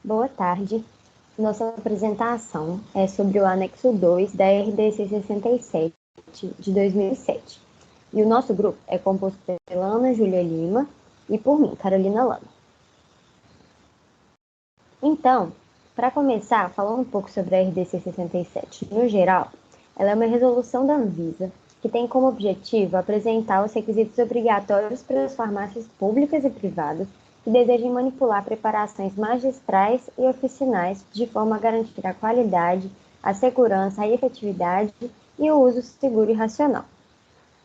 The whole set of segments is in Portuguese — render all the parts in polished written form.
Boa tarde. Nossa apresentação é sobre o anexo 2 da RDC 67 de 2007. E o nosso grupo é composto pela Ana Júlia Lima e por mim, Carolina Lama. Então, para começar, falando um pouco sobre a RDC 67 no geral, ela é uma resolução da Anvisa que tem como objetivo apresentar os requisitos obrigatórios para as farmácias públicas e privadas que desejem manipular preparações magistrais e oficinais de forma a garantir a qualidade, a segurança, a efetividade e o uso seguro e racional.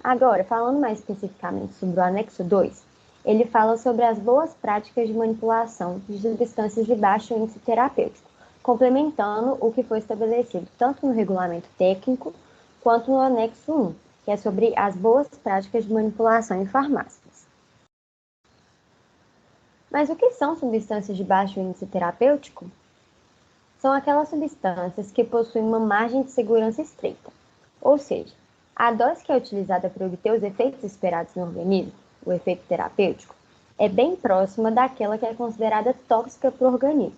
Agora, falando mais especificamente sobre o anexo 2, ele fala sobre as boas práticas de manipulação de substâncias de baixo índice terapêutico, complementando o que foi estabelecido tanto no regulamento técnico quanto no anexo 1, que é sobre as boas práticas de manipulação em farmácias. Mas o que são substâncias de baixo índice terapêutico? São aquelas substâncias que possuem uma margem de segurança estreita, ou seja, a dose que é utilizada para obter os efeitos esperados no organismo, o efeito terapêutico, é bem próxima daquela que é considerada tóxica para o organismo.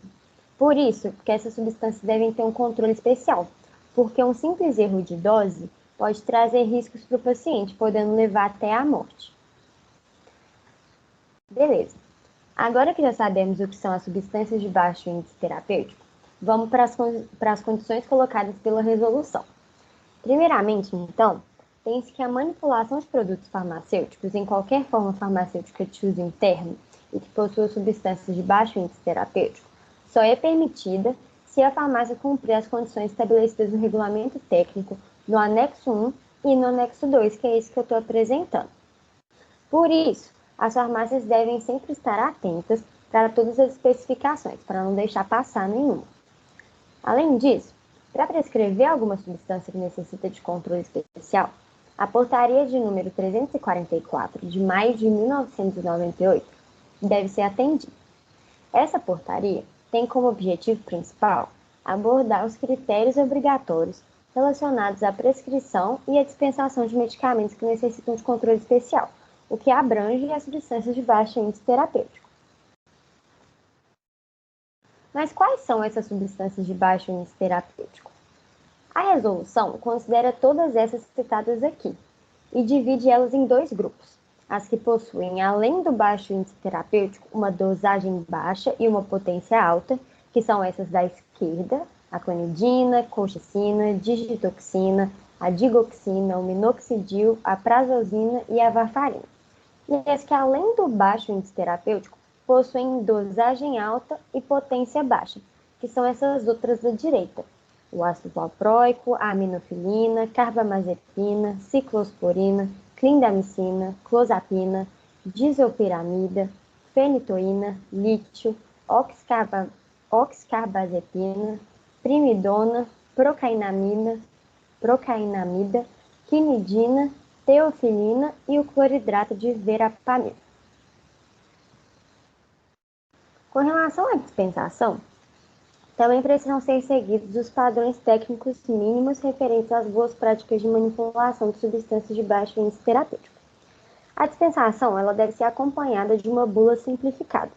Por isso, que essas substâncias devem ter um controle especial, porque um simples erro de dose pode trazer riscos para o paciente, podendo levar até à morte. Beleza. Agora que já sabemos o que são as substâncias de baixo índice terapêutico, vamos para as condições colocadas pela resolução. Primeiramente, então, pense que a manipulação de produtos farmacêuticos em qualquer forma farmacêutica de uso interno e que possua substâncias de baixo índice terapêutico só é permitida se a farmácia cumprir as condições estabelecidas no regulamento técnico, no anexo 1 e no anexo 2, que é esse que eu estou apresentando. Por isso, as farmácias devem sempre estar atentas para todas as especificações, para não deixar passar nenhuma. Além disso, para prescrever alguma substância que necessita de controle especial, a Portaria de número 344, de maio de 1998, deve ser atendida. Essa portaria tem como objetivo principal abordar os critérios obrigatórios relacionados à prescrição e à dispensação de medicamentos que necessitam de controle especial, o que abrange as substâncias de baixo índice terapêutico. Mas quais são essas substâncias de baixo índice terapêutico? A resolução considera todas essas citadas aqui e divide elas em dois grupos: as que possuem, além do baixo índice terapêutico, uma dosagem baixa e uma potência alta, que são essas da esquerda, a clonidina, colchicina, digitoxina, a digoxina, o minoxidil, a prazosina e a varfarina. E as que, além do baixo índice terapêutico, possuem dosagem alta e potência baixa, que são essas outras da direita: o ácido valproico, a aminofilina, carbamazepina, ciclosporina, clindamicina, clozapina, disopiramida, fenitoína, lítio, oxcarbazepina, primidona, procainamida, quinidina, teofilina e o cloridrato de verapamil. Com relação à dispensação, também precisam ser seguidos os padrões técnicos mínimos referentes às boas práticas de manipulação de substâncias de baixo índice terapêutico. A dispensação ela deve ser acompanhada de uma bula simplificada.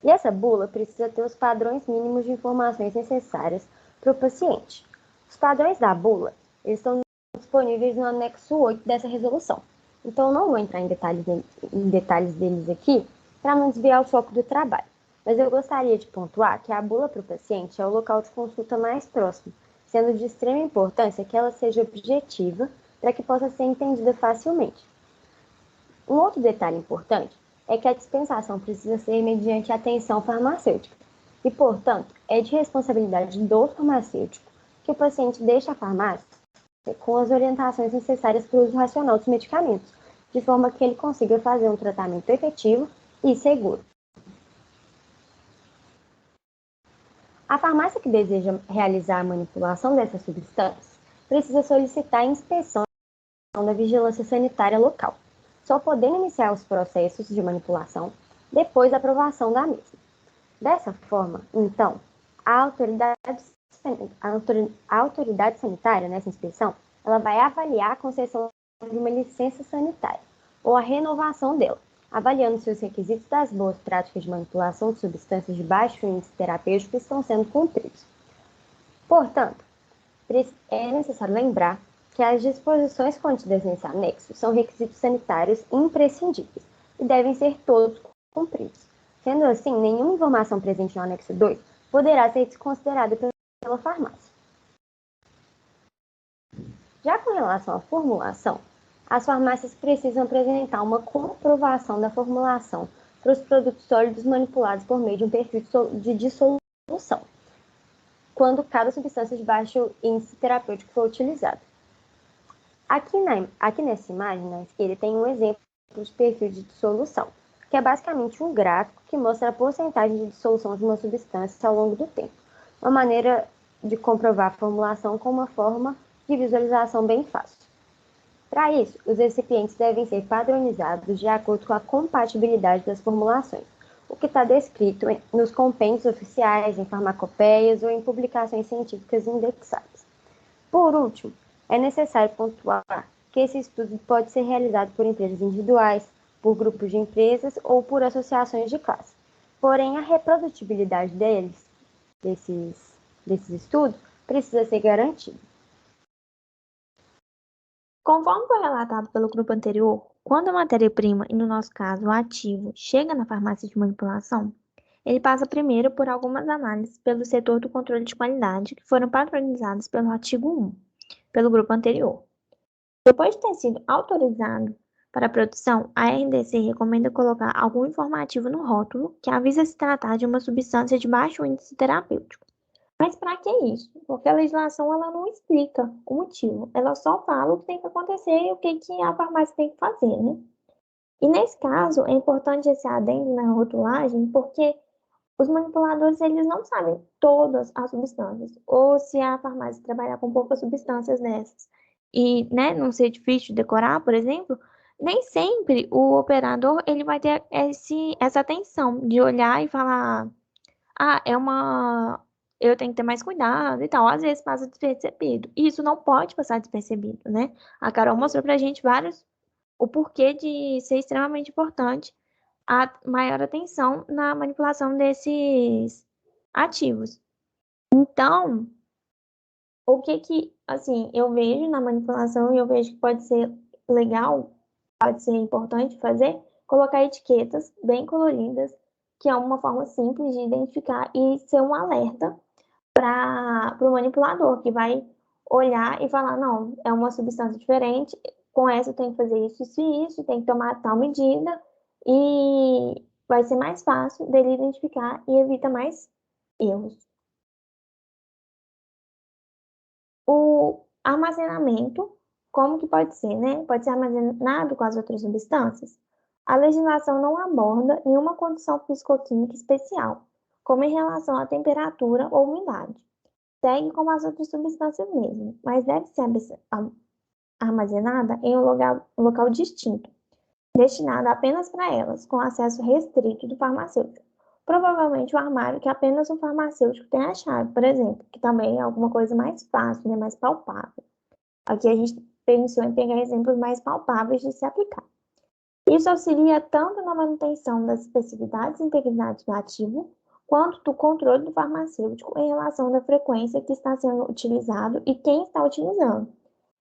E essa bula precisa ter os padrões mínimos de informações necessárias para o paciente. Os padrões da bula estão disponíveis no anexo 8 dessa resolução. Então, não vou entrar em detalhes deles aqui para não desviar o foco do trabalho. Mas eu gostaria de pontuar que a bula para o paciente é o local de consulta mais próximo, sendo de extrema importância que ela seja objetiva para que possa ser entendida facilmente. Um outro detalhe importante é que a dispensação precisa ser mediante atenção farmacêutica e, portanto, é de responsabilidade do farmacêutico que o paciente deixe a farmácia com as orientações necessárias para o uso racional dos medicamentos, de forma que ele consiga fazer um tratamento efetivo e seguro. A farmácia que deseja realizar a manipulação dessas substâncias precisa solicitar a inspeção da vigilância sanitária local, só podendo iniciar os processos de manipulação depois da aprovação da mesma. Dessa forma, então, a autoridade sanitária nessa inspeção, ela vai avaliar a concessão de uma licença sanitária ou a renovação dela, avaliando se os requisitos das boas práticas de manipulação de substâncias de baixo índice terapêutico estão sendo cumpridos. Portanto, é necessário lembrar que as disposições contidas nesse anexo são requisitos sanitários imprescindíveis e devem ser todos cumpridos. Sendo assim, nenhuma informação presente no anexo 2 poderá ser desconsiderada pela farmácia. Já com relação à formulação, as farmácias precisam apresentar uma comprovação da formulação para os produtos sólidos manipulados por meio de um perfil de dissolução, quando cada substância de baixo índice terapêutico for utilizada. Aqui nessa imagem, na esquerda, tem um exemplo de perfil de dissolução, que é basicamente um gráfico que mostra a porcentagem de dissolução de uma substância ao longo do tempo. Uma maneira de comprovar a formulação com uma forma de visualização bem fácil. Para isso, os recipientes devem ser padronizados de acordo com a compatibilidade das formulações, o que está descrito nos compêndios oficiais, em farmacopeias ou em publicações científicas indexadas. Por último, é necessário pontuar que esse estudo pode ser realizado por empresas individuais, por grupos de empresas ou por associações de classe. Porém, a reprodutibilidade desses estudos precisa ser garantida. Conforme foi relatado pelo grupo anterior, quando a matéria-prima, e no nosso caso o ativo, chega na farmácia de manipulação, ele passa primeiro por algumas análises pelo setor do controle de qualidade que foram padronizadas pelo artigo 1, pelo grupo anterior. Depois de ter sido autorizado para a produção, a RDC recomenda colocar algum informativo no rótulo que avisa se tratar de uma substância de baixo índice terapêutico. Mas para que isso? Porque a legislação ela não explica o motivo, ela só fala o que tem que acontecer e o que a farmácia tem que fazer, né? E nesse caso, é importante esse adendo na rotulagem, porque os manipuladores eles não sabem todas as substâncias, ou se a farmácia trabalhar com poucas substâncias dessas e, né, não ser difícil de decorar, por exemplo, nem sempre o operador ele vai ter essa atenção de olhar e falar, eu tenho que ter mais cuidado e tal. Às vezes passa despercebido. E isso não pode passar despercebido, né? A Carol mostrou pra gente o porquê de ser extremamente importante a maior atenção na manipulação desses ativos. Então, o que assim, eu vejo na manipulação e eu vejo que pode ser legal, pode ser importante fazer, colocar etiquetas bem coloridas, que é uma forma simples de identificar e ser um alerta para o manipulador, que vai olhar e falar, não, é uma substância diferente, com essa tem que fazer isso e isso, tem que tomar tal medida, e vai ser mais fácil dele identificar e evita mais erros. O armazenamento, como que pode ser, né? Pode ser armazenado com as outras substâncias? A legislação não aborda nenhuma condição físico-química especial, como em relação à temperatura ou umidade. Segue como as outras substâncias mesmo, mas deve ser armazenada em um local distinto, destinado apenas para elas, com acesso restrito do farmacêutico. Provavelmente o armário que apenas o farmacêutico tem a chave, por exemplo, que também é alguma coisa mais fácil, né, mais palpável. Aqui a gente pensou em pegar exemplos mais palpáveis de se aplicar. Isso auxilia tanto na manutenção das especificidades e integridade do ativo, quanto do controle do farmacêutico em relação da frequência que está sendo utilizado e quem está utilizando.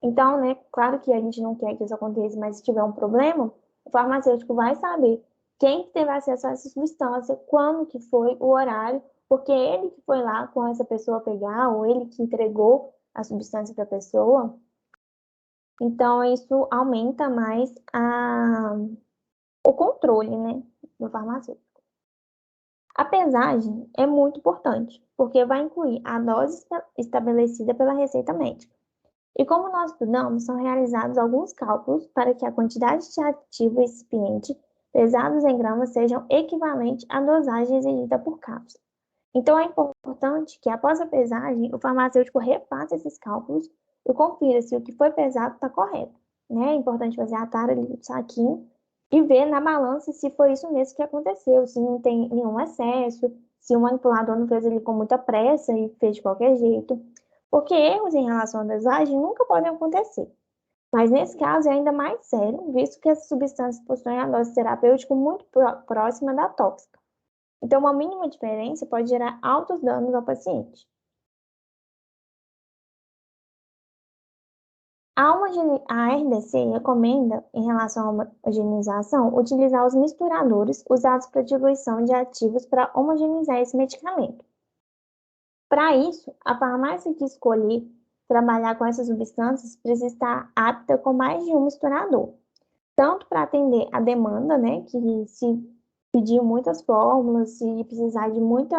Então, né, claro que a gente não quer que isso aconteça, mas se tiver um problema, o farmacêutico vai saber quem que teve acesso a essa substância, quando que foi o horário, porque ele que foi lá com essa pessoa pegar, ou ele que entregou a substância para a pessoa. Então, isso aumenta mais o controle, né, do farmacêutico. A pesagem é muito importante, porque vai incluir a dose estabelecida pela receita médica. E como nós estudamos, são realizados alguns cálculos para que a quantidade de ativo recipiente pesados em gramas sejam equivalentes à dosagem exigida por cápsula. Então, é importante que, após a pesagem, o farmacêutico repasse esses cálculos e confira se o que foi pesado está correto. Né? É importante fazer a tara ali do saquinho e ver na balança se foi isso mesmo que aconteceu, se não tem nenhum excesso, se o manipulador não fez ele com muita pressa e fez de qualquer jeito. Porque erros em relação à dosagem nunca podem acontecer. Mas nesse caso é ainda mais sério, visto que essas substâncias possuem a dose terapêutica muito próxima da tóxica. Então, uma mínima diferença pode gerar altos danos ao paciente. A RDC recomenda, em relação à homogeneização, utilizar os misturadores usados para diluição de ativos para homogeneizar esse medicamento. Para isso, a farmácia que escolher trabalhar com essas substâncias precisa estar apta com mais de um misturador, tanto para atender a demanda, né, que se pedir muitas fórmulas, se precisar de muitos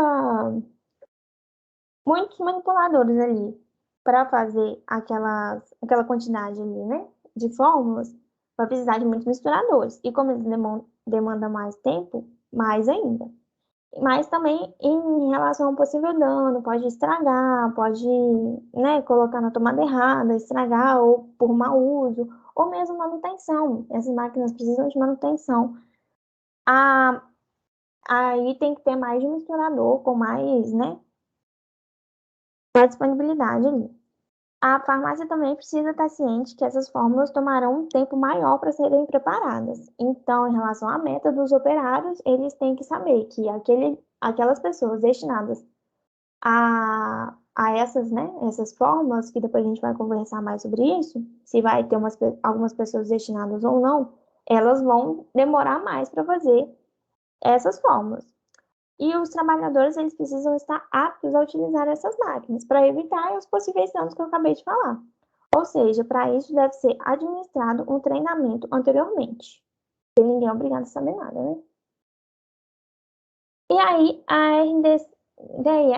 manipuladores ali para fazer aquela quantidade ali, né, de fórmulas, vai precisar de muitos misturadores. E como eles demandam mais tempo, mais ainda. Mas também em relação ao possível dano, pode estragar, pode, né, colocar na tomada errada, estragar, ou por mau uso, ou mesmo manutenção. Essas máquinas precisam de manutenção. Ah, aí tem que ter mais de um misturador, com mais, né, mais disponibilidade ali. A farmácia também precisa estar ciente que essas fórmulas tomarão um tempo maior para serem preparadas. Então, em relação à meta dos operários, eles têm que saber que aquelas pessoas destinadas a essas, né, essas fórmulas, que depois a gente vai conversar mais sobre isso, se vai ter algumas pessoas destinadas ou não, elas vão demorar mais para fazer essas fórmulas. E os trabalhadores, eles precisam estar aptos a utilizar essas máquinas para evitar os possíveis danos que eu acabei de falar. Ou seja, para isso deve ser administrado um treinamento anteriormente. Porque ninguém é obrigado a saber nada, né? E aí,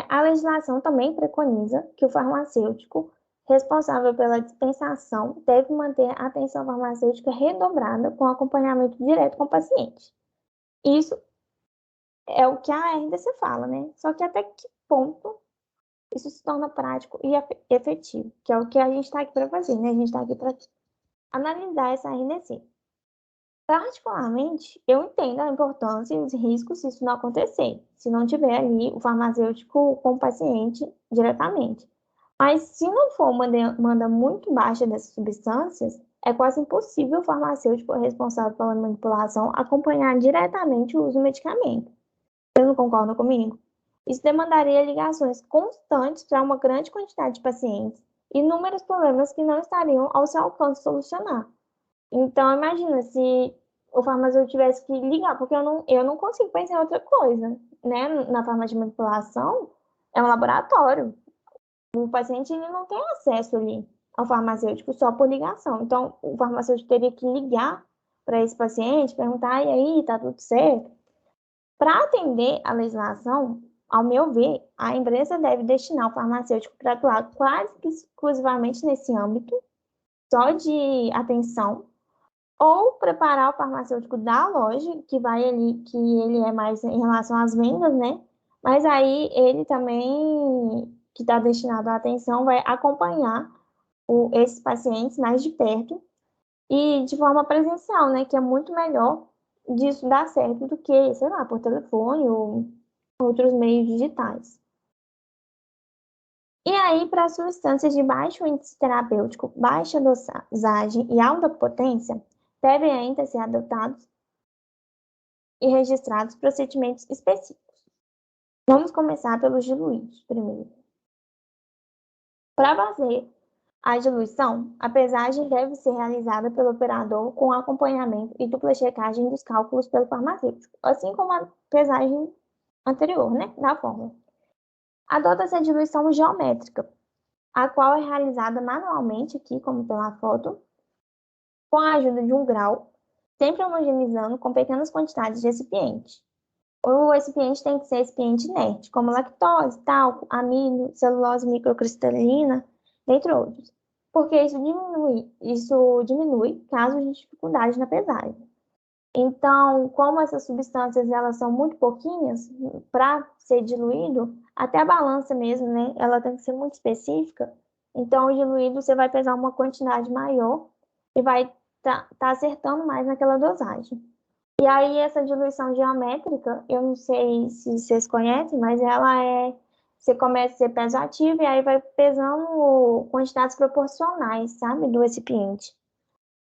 a legislação também preconiza que o farmacêutico responsável pela dispensação deve manter a atenção farmacêutica redobrada com acompanhamento direto com o paciente. Isso é o que a RDC fala, né? Só que até que ponto isso se torna prático e efetivo, que é o que a gente está aqui para fazer, né? A gente está aqui para analisar essa RDC. Particularmente, eu entendo a importância e os riscos se isso não acontecer, se não tiver ali o farmacêutico com o paciente diretamente. Mas se não for uma demanda muito baixa dessas substâncias, é quase impossível o farmacêutico responsável pela manipulação acompanhar diretamente o uso do medicamento. Vocês não concordam comigo? Isso demandaria ligações constantes para uma grande quantidade de pacientes e inúmeros problemas que não estariam ao seu alcance solucionar. Então, imagina se o farmacêutico tivesse que ligar, porque eu não consigo pensar em outra coisa, né? Na farmácia de manipulação, é um laboratório. O paciente ele não tem acesso ali ao farmacêutico só por ligação. Então, o farmacêutico teria que ligar para esse paciente, perguntar, e aí, tá tudo certo? Para atender a legislação, ao meu ver, a empresa deve destinar o farmacêutico para atuar quase que exclusivamente nesse âmbito, só de atenção, ou preparar o farmacêutico da loja, que vai ali, que ele é mais em relação às vendas, né? Mas aí ele também, que está destinado à atenção, vai acompanhar esses pacientes mais de perto e de forma presencial, né? Que é muito melhor disso dar certo do que, sei lá, por telefone ou outros meios digitais. E aí, para substâncias de baixo índice terapêutico, baixa dosagem e alta potência, devem ainda ser adotados e registrados procedimentos específicos. Vamos começar pelos diluídos primeiro. Para fazer a diluição, a pesagem deve ser realizada pelo operador com acompanhamento e dupla checagem dos cálculos pelo farmacêutico, assim como a pesagem anterior, né, da fórmula. Adota-se a diluição geométrica, a qual é realizada manualmente, aqui como pela foto, com a ajuda de um grau, sempre homogeneizando com pequenas quantidades de excipiente. O recipiente tem que ser recipiente inerte, como lactose, talco, amido, celulose microcristalina, dentre outros, porque isso diminui casos de dificuldade na pesagem. Então, como essas substâncias elas são muito pouquinhas, para ser diluído, até a balança mesmo, né, ela tem que ser muito específica. Então, o diluído você vai pesar uma quantidade maior e vai tá acertando mais naquela dosagem. E aí, essa diluição geométrica, eu não sei se vocês conhecem, mas você começa a ser peso ativo e aí vai pesando quantidades proporcionais, sabe, do recipiente.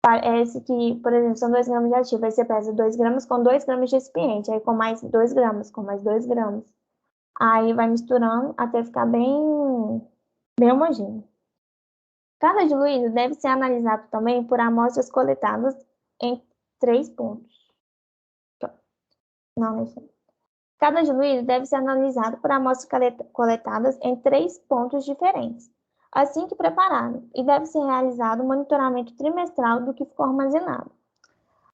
Parece que, por exemplo, são 2 gramas de ativo, aí você pesa 2 gramas com 2 gramas de recipiente, aí com mais 2 gramas, com mais 2 gramas. Aí vai misturando até ficar bem homogêneo. Cada diluído deve ser analisado também por amostras coletadas em 3 pontos. Não, não é isso. Cada diluído deve ser analisado por amostras coletadas em 3 pontos diferentes, assim que preparado, e deve ser realizado um monitoramento trimestral do que ficou armazenado.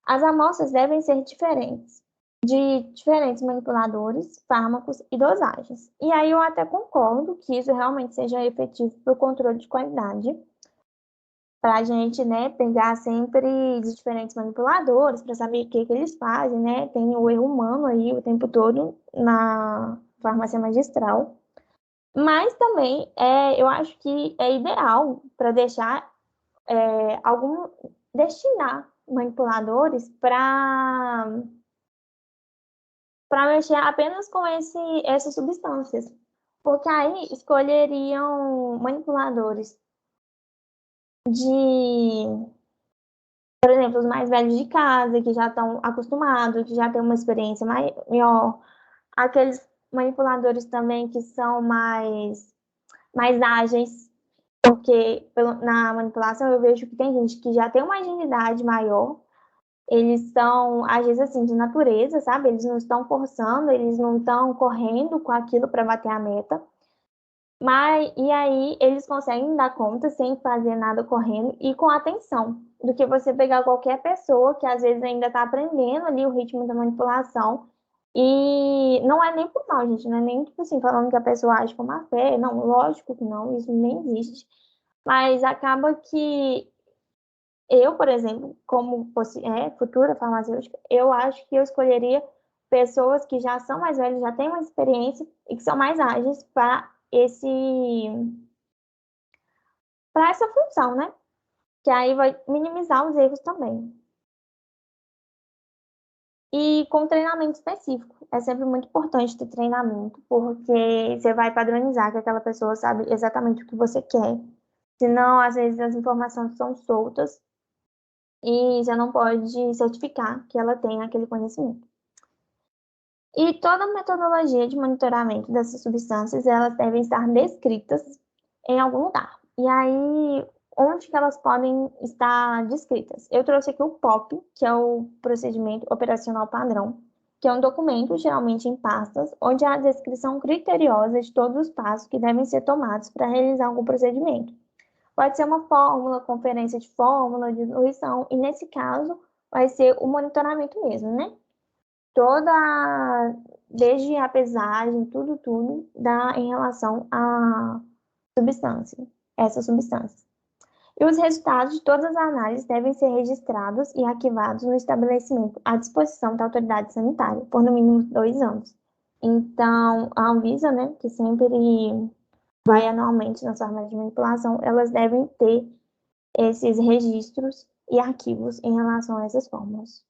As amostras devem ser diferentes, de diferentes manipuladores, fármacos e dosagens. E aí eu até concordo que isso realmente seja efetivo para o controle de qualidade, para a gente, né, pegar sempre de diferentes manipuladores, para saber o que eles fazem, né? Tem o erro humano aí o tempo todo na farmácia magistral. Mas também eu acho que é ideal para deixar destinar manipuladores para mexer apenas com essas substâncias. Porque aí escolheriam manipuladores de, por exemplo, os mais velhos de casa, que já estão acostumados, que já têm uma experiência maior. Aqueles manipuladores também que são mais ágeis, porque na manipulação eu vejo que tem gente que já tem uma agilidade maior, eles são, às vezes, assim, de natureza, sabe? Eles não estão forçando, eles não estão correndo com aquilo para bater a meta. Mas, e aí, eles conseguem dar conta sem fazer nada correndo e com atenção, do que você pegar qualquer pessoa que às vezes ainda está aprendendo ali o ritmo da manipulação. E não é nem por mal, gente, não é nem tipo assim, falando que a pessoa age com má fé, não, lógico que não, isso nem existe. Mas acaba que eu, por exemplo, como futura farmacêutica, eu acho que eu escolheria pessoas que já são mais velhas, já têm uma experiência e que são mais ágeis para essa função, né? Que aí vai minimizar os erros também. E com treinamento específico. É sempre muito importante ter treinamento, porque você vai padronizar que aquela pessoa sabe exatamente o que você quer. Senão, às vezes, as informações são soltas e já não pode certificar que ela tem aquele conhecimento. E toda a metodologia de monitoramento dessas substâncias, elas devem estar descritas em algum lugar. E aí, onde que elas podem estar descritas? Eu trouxe aqui o POP, que é o Procedimento Operacional Padrão, que é um documento, geralmente em pastas, onde há a descrição criteriosa de todos os passos que devem ser tomados para realizar algum procedimento. Pode ser uma fórmula, conferência de fórmula, diluição, e nesse caso, vai ser o monitoramento mesmo, né? Desde a pesagem, tudo dá em relação à substância, essas substâncias. E os resultados de todas as análises devem ser registrados e arquivados no estabelecimento à disposição da autoridade sanitária, por no mínimo 2 anos. Então, a Anvisa, né, que sempre vai anualmente nas farmácias de manipulação, elas devem ter esses registros e arquivos em relação a essas fórmulas.